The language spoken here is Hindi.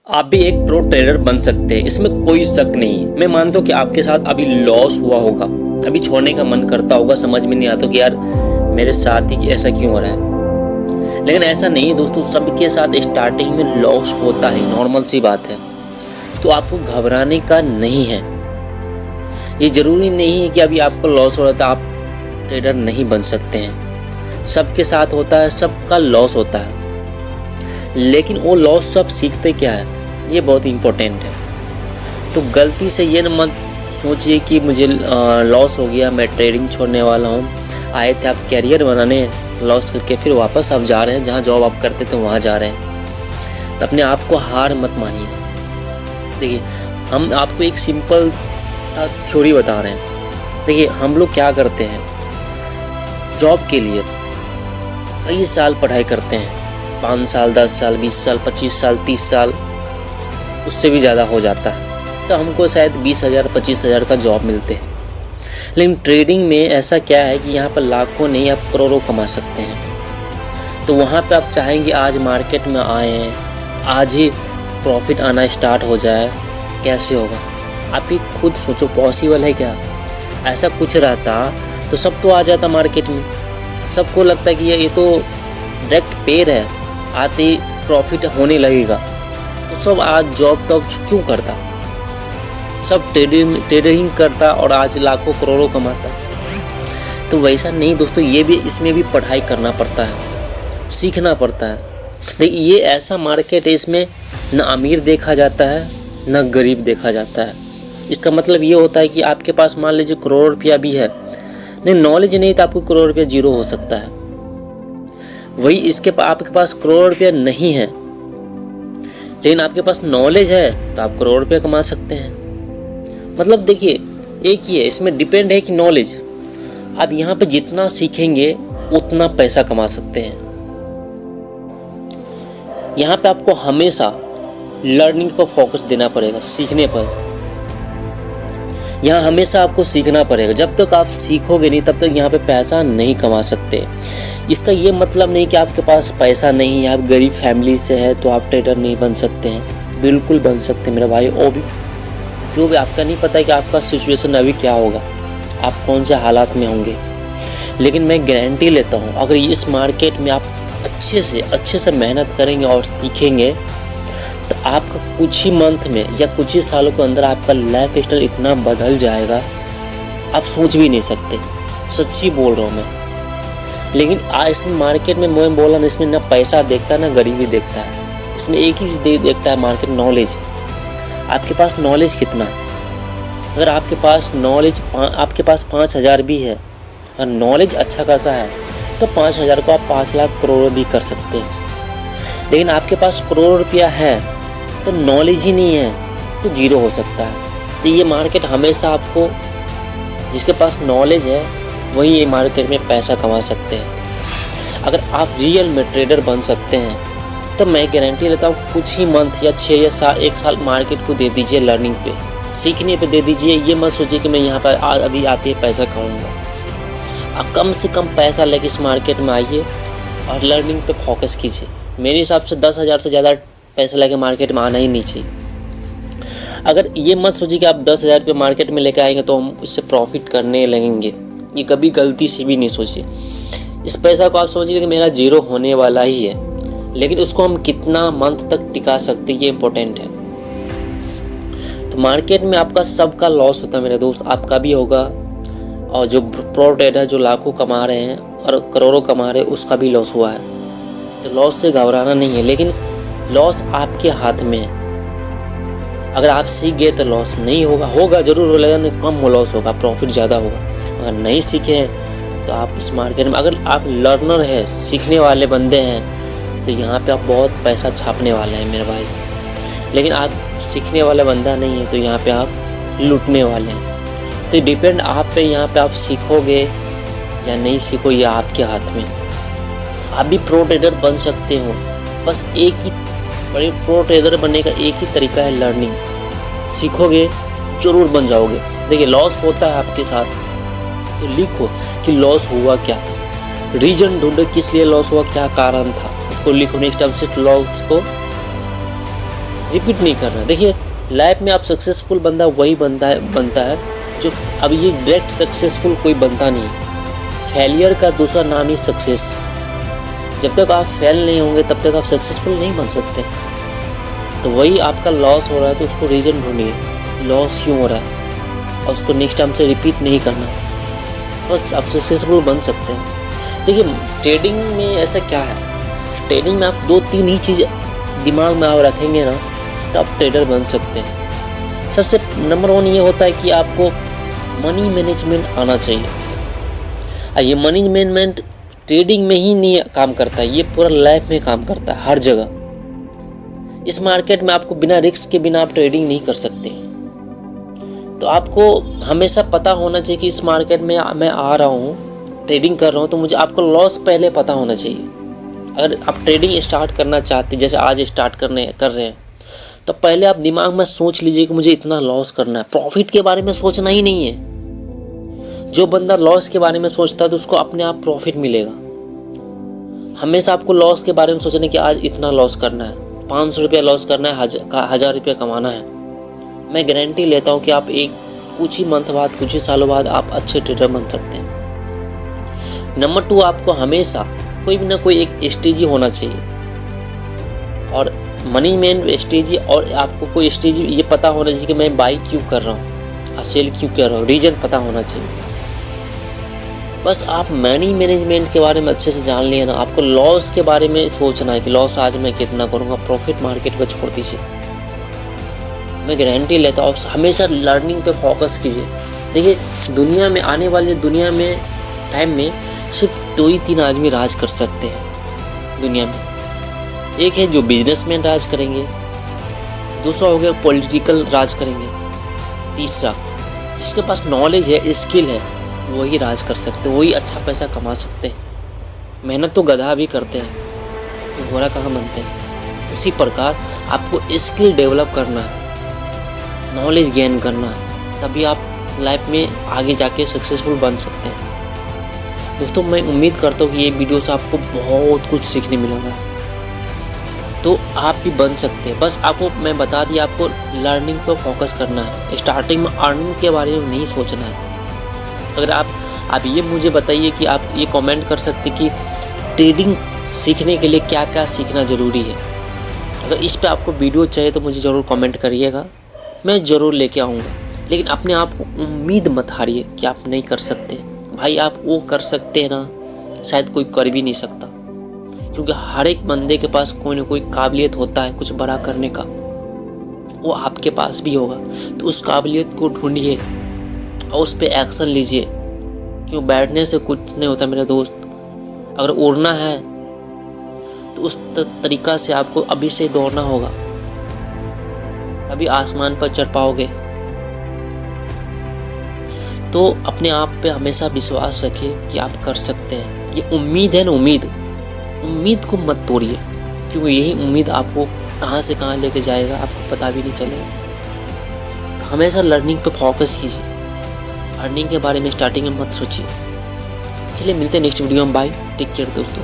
आप भी एक प्रो ट्रेडर बन सकते हैं, इसमें कोई शक नहीं है। मैं मानता हूँ कि आपके साथ अभी लॉस हुआ होगा, अभी छोड़ने का मन करता होगा, समझ में नहीं आता कि यार मेरे साथ ही ऐसा क्यों हो रहा है। लेकिन ऐसा नहीं है दोस्तों, सबके साथ स्टार्टिंग में लॉस होता है, नॉर्मल सी बात है। तो आपको घबराने का नहीं है। ये ज़रूरी नहीं है कि अभी आपको लॉस हो रहा था आप ट्रेडर नहीं बन सकते हैं। सबके साथ होता है, सबका लॉस होता है। लेकिन वो लॉस सब सीखते क्या है, ये बहुत इम्पोर्टेंट है। तो गलती से ये मत सोचिए कि मुझे लॉस हो गया, मैं ट्रेडिंग छोड़ने वाला हूँ। आए थे आप कैरियर बनाने, लॉस करके फिर वापस आप जा रहे हैं जहाँ जॉब आप करते थे वहाँ जा रहे हैं। तो अपने आप को हार मत मानिए। देखिए, हम आपको एक सिंपल थ्योरी बता रहे हैं। देखिए, हम लोग क्या करते हैं, जॉब के लिए कई साल पढ़ाई करते हैं, 5 साल, 10 साल, 20 साल, 25 साल, 30 साल, उससे भी ज़्यादा हो जाता है। तो हमको शायद 20,000, 25,000 का जॉब मिलते हैं। लेकिन ट्रेडिंग में ऐसा क्या है कि यहाँ पर लाखों नहीं, आप करोड़ों कमा सकते हैं। तो वहाँ पे आप चाहेंगे आज मार्केट में आए हैं, आज ही प्रॉफिट आना स्टार्ट हो जाए, कैसे होगा? आप ही खुद सोचो, पॉसिबल है क्या? ऐसा कुछ रहता तो सब तो आ जाता मार्केट में। सबको लगता है कि ये तो डायरेक्ट पेर है, आते ही प्रॉफिट होने लगेगा, तो सब आज जॉब तब क्यों करता? सब ट्रेडिंग करता और आज लाखों करोड़ों कमाता। तो वैसा नहीं दोस्तों, ये भी, इसमें भी पढ़ाई करना पड़ता है, सीखना पड़ता है। देखिए, ये ऐसा मार्केट है, इसमें न अमीर देखा जाता है न गरीब देखा जाता है। इसका मतलब ये होता है कि आपके पास मान लीजिए करोड़ रुपया भी है, नहीं नॉलेज नहीं तो आपको करोड़ रुपया जीरो हो सकता है। वही आपके पास करोड़ रुपया नहीं है, लेकिन आपके पास नॉलेज है तो आप करोड़ रुपया कमा सकते हैं। मतलब देखिए, एक ही है, इसमें डिपेंड है कि नॉलेज आप यहाँ पे जितना सीखेंगे उतना पैसा कमा सकते हैं। यहाँ पे आपको हमेशा लर्निंग पर फोकस देना पड़ेगा, सीखने पर। यहाँ हमेशा आपको सीखना पड़ेगा। जब तक आप सीखोगे नहीं तब तक यहाँ पे पैसा नहीं कमा सकते। इसका ये मतलब नहीं कि आपके पास पैसा नहीं है, आप गरीब फैमिली से है तो आप ट्रेडर नहीं बन सकते हैं। बिल्कुल बन सकते हैं मेरे भाई। वो भी जो भी, आपका नहीं पता है कि आपका सिचुएशन अभी क्या होगा, आप कौन से हालात में होंगे। लेकिन मैं गारंटी लेता हूँ, अगर इस मार्केट में आप अच्छे से मेहनत करेंगे और सीखेंगे तो आपका कुछ ही मंथ में या कुछ ही सालों के अंदर आपका लाइफ स्टाइल इतना बदल जाएगा, आप सोच भी नहीं सकते। सच्ची बोल रहा हूँ मैं। लेकिन आज इस मार्केट में मैं बोला ना, इसमें ना पैसा देखता है ना गरीबी देखता है। इसमें एक ही चीज़ देखता है मार्केट, नॉलेज। आपके पास नॉलेज कितना? अगर आपके पास नॉलेज, आपके पास 5,000 भी है और नॉलेज अच्छा खासा है तो 5,000 को आप 5 लाख करोड़ भी कर सकते हैं। लेकिन आपके पास करोड़ रुपया है तो नॉलेज ही नहीं है तो जीरो हो सकता है। तो ये मार्केट हमेशा आपको, जिसके पास नॉलेज है वही ये मार्केट में पैसा कमा सकते हैं। अगर आप रियल में ट्रेडर बन सकते हैं तो मैं गारंटी लेता हूँ कुछ ही मंथ या 6 या 1 साल मार्केट को दे दीजिए, लर्निंग पे, सीखने पे दे दीजिए। ये मत सोचिए कि मैं यहाँ पर अभी आते ही पैसा कमाऊँगा। आप कम से कम पैसा लेके इस मार्केट में आइए और लर्निंग पे फोकस कीजिए। मेरे हिसाब से 10,000 से ज़्यादा पैसा लेके मार्केट में आना ही नहीं चाहिए। अगर ये मत सोचिए कि आप 10,000 रुपये मार्केट में लेके आएंगे तो हम इससे प्रॉफिट करने लगेंगे, ये कभी गलती से भी नहीं सोचिए। इस पैसा को आप समझिए कि मेरा जीरो होने वाला ही है, लेकिन उसको हम कितना मंथ तक टिका सकते हैं ये इम्पोर्टेंट है। तो मार्केट में आपका सबका लॉस होता है मेरे दोस्त, आपका भी होगा। और जो प्रो ट्रेडर जो लाखों कमा रहे हैं और करोड़ों कमा रहे हैं उसका भी लॉस हुआ है। तो लॉस से घबराना नहीं है, लेकिन लॉस आपके हाथ में है। अगर आप सीख गए तो लॉस नहीं होगा जरूर हो, लेकिन कम लॉस होगा, प्रॉफिट ज़्यादा होगा। अगर नहीं सीखे तो आप इस मार्केट में, अगर आप लर्नर है, सीखने वाले बंदे हैं, तो यहाँ पे आप बहुत पैसा छापने वाले हैं मेरे भाई। लेकिन आप सीखने वाला बंदा नहीं है तो यहाँ पे आप लूटने वाले हैं। तो डिपेंड आप पे, यहाँ पे आप सीखोगे या नहीं सीखो, ये आपके हाथ में। आप भी प्रो ट्रेडर बन सकते हो, बस एक ही बड़े प्रो ट्रेडर बनने का एक ही तरीका है, लर्निंग। सीखोगे जरूर बन जाओगे। देखिए, लॉस होता है आपके साथ तो लिखो कि लॉस हुआ क्या, रीजन ढूंढो किस लिए लॉस हुआ, क्या कारण था, इसको लिखो। नेक्स्ट टाइम से लॉस को रिपीट नहीं करना। देखिए लाइफ में आप सक्सेसफुल बंदा वही बनता है जो, अब ये डायरेक्ट सक्सेसफुल कोई बनता नहीं। फेलियर का दूसरा नाम ही सक्सेस। जब तक आप फेल नहीं होंगे तब तक आप सक्सेसफुल नहीं बन सकते। तो वही आपका लॉस हो रहा है तो उसको रीज़न ढूंढिए, लॉस क्यों हो रहा है, और उसको नेक्स्ट टाइम से रिपीट नहीं करना, बस आप सक्सेसफुल बन सकते हैं। देखिए ट्रेडिंग में ऐसा क्या है, ट्रेडिंग में आप 2-3 ही चीज़ दिमाग में आप रखेंगे ना तो आप ट्रेडर बन सकते हैं। सबसे नंबर 1 ये होता है कि आपको मनी मैनेजमेंट आना चाहिए। और ये मनी मैनेजमेंट ट्रेडिंग में ही नहीं काम करता है, ये पूरा लाइफ में काम करता है, हर जगह। इस मार्केट में आपको बिना रिस्क के बिना आप ट्रेडिंग नहीं कर सकते। तो आपको हमेशा पता होना चाहिए कि इस मार्केट में मैं आ रहा हूँ, ट्रेडिंग कर रहा हूँ, तो मुझे आपको लॉस पहले पता होना चाहिए। अगर आप ट्रेडिंग स्टार्ट करना चाहते, जैसे आज स्टार्ट कर रहे हैं, तो पहले आप दिमाग में सोच लीजिए कि मुझे इतना लॉस करना है। प्रॉफिट के बारे में सोचना ही नहीं है। जो बंदा लॉस के बारे में सोचता है तो उसको अपने आप प्रॉफिट मिलेगा। हमेशा आपको लॉस के बारे में सोचना कि आज इतना लॉस करना है, 500 रुपया लॉस करना है, 1000 रुपया कमाना है। मैं गारंटी लेता हूँ कि आप कुछ ही मंथ बाद, कुछ ही सालों बाद आप अच्छे ट्रेडर बन सकते हैं। नंबर 2, आपको हमेशा कोई भी ना कोई एक स्ट्रेटजी होना चाहिए, और मनी मैन स्ट्रेटजी, और आपको कोई स्ट्रेटजी ये पता होना चाहिए कि मैं बाई क्यों कर रहा हूँ और सेल क्यों कर रहा हूँ, रीजन पता होना चाहिए। बस आप मनी मैनेजमेंट के बारे में अच्छे से जान लिए ना, आपको लॉस के बारे में सोचना है कि लॉस आज मैं कितना करूँगा, प्रॉफिट मार्केट पर छोड़ दीजिए। मैं गारंटी लेता हूँ, हमेशा लर्निंग पे फोकस कीजिए। देखिए दुनिया में, आने वाले दुनिया में, टाइम में सिर्फ 2 ही 3 आदमी राज कर सकते हैं दुनिया में। एक है जो बिजनेसमैन राज करेंगे, दूसरा हो गया पॉलिटिकल राज करेंगे, तीसरा जिसके पास नॉलेज है, स्किल है, वही राज कर सकते हैं, वही अच्छा पैसा कमा सकते हैं। मेहनत तो गधा भी करते हैं, तो घोड़ा कहाँ बनते हैं। उसी प्रकार आपको स्किल डेवलप करना है, नॉलेज गेन करना है, तभी आप लाइफ में आगे जाके सक्सेसफुल बन सकते हैं। दोस्तों मैं उम्मीद करता हूँ कि ये वीडियो से आपको बहुत कुछ सीखने मिलेगा, तो आप भी बन सकते हैं। बस आपको मैं बता दिया, आपको लर्निंग पर फोकस करना है। स्टार्टिंग में अर्निंग के बारे में नहीं सोचना है। अगर आप ये मुझे बताइए कि आप ये कमेंट कर सकते कि ट्रेडिंग सीखने के लिए क्या क्या सीखना ज़रूरी है। अगर इस पे आपको वीडियो चाहिए तो मुझे ज़रूर कमेंट करिएगा, मैं ज़रूर लेके आऊँगा। लेकिन अपने आप को उम्मीद मत हारिए कि आप नहीं कर सकते। भाई आप वो कर सकते हैं ना, शायद कोई कर भी नहीं सकता, क्योंकि हर एक बंदे के पास कोई ना कोई काबिलियत होता है कुछ बड़ा करने का, वो आपके पास भी होगा। तो उस काबिलियत को ढूंढिए और उस पर एक्शन लीजिए, क्यों बैठने से कुछ नहीं होता मेरे दोस्त। अगर उड़ना है तो उस तरीक़ा से आपको अभी से दौड़ना होगा, तभी आसमान पर चढ़ पाओगे। तो अपने आप पे हमेशा विश्वास रखिए कि आप कर सकते हैं। ये उम्मीद है ना, उम्मीद को मत तोड़िए, क्योंकि यही उम्मीद आपको कहाँ से कहाँ लेके जाएगा आपको पता भी नहीं चलेगा। तो हमेशा लर्निंग पे फोकस कीजिए, अर्निंग के बारे में स्टार्टिंग में मत सोचिए। चलिए मिलते हैं नेक्स्ट वीडियो में, बाय, टेक केयर दोस्तों।